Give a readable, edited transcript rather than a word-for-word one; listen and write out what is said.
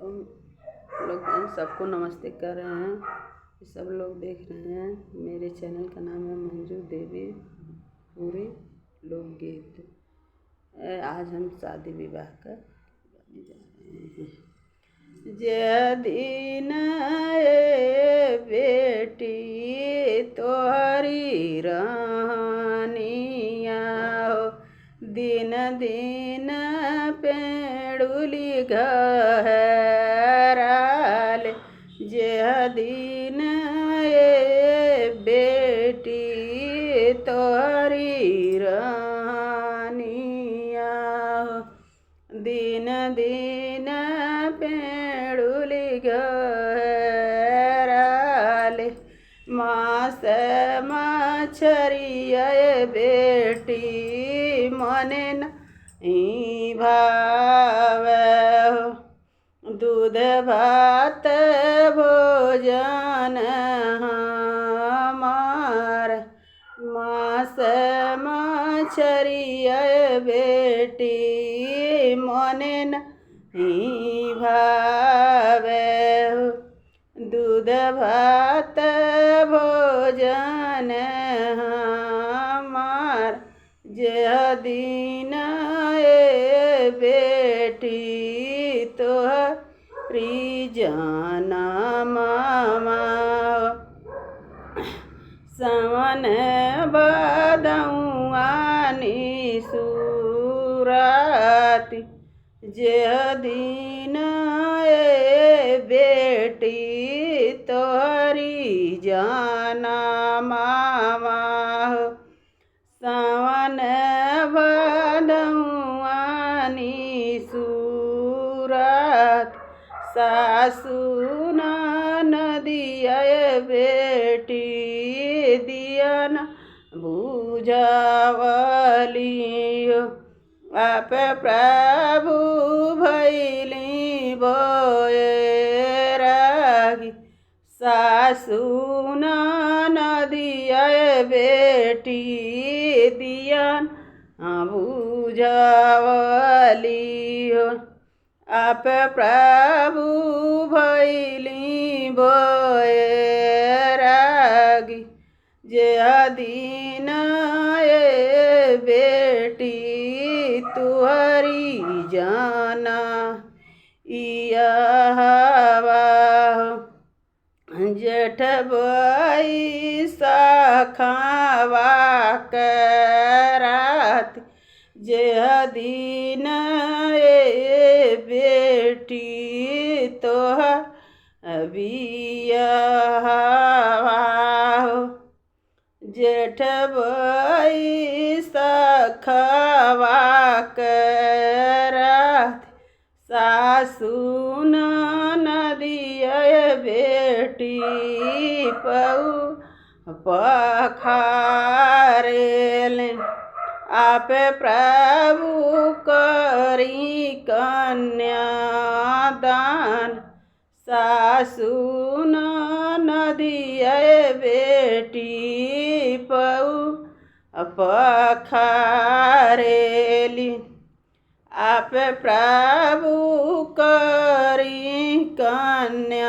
लोग सबको नमस्ते कर रहे हैं। सब लोग देख रहे हैं। मेरे चैनल का नाम है मंजू देवी पूरी लोकगीत। आज हम शादी विवाह का गाने जा रहे हैं। जे दिन बेटी तोहरी रानिया हो, दिन दिन पेड़ुली घराल। जे दिन बेटी तोहरी रानिया हो, दिन दिन पेड़ुली घराल। मास मछरिया बेटी मने नहीं भावे हो, दूध भात भोजन हमार। मास मछरिया बेटी मने नहीं भावे हो, दूध भात भोजन हमार। जे दिन बेटी तोहरी जनमवा, सावन बदौआ निसुराती। जे दिन बेटी तोहरी जनमवा, सावन बदौआ निसुरात। सासु नदिया बेटी दियन बुझावली हो, आप प्रभु भैली बैरागी। सासु नदिया बेटी दियन बुझावली हो, आप प्रभु भैली बैरागी। जे दिन बेटी तुहरी जाना इयावा हो, जेठ बैसाखवा करात। जे दिन बेटी तोहर बियाहवा हो, जेठ बैसाखवा करात। सासु नदिया बेटी पखारेल, आप प्रभु करी कन्यादान। सासु नदिया बेटी पखारेली, आप प्रभु करी कन्यादान।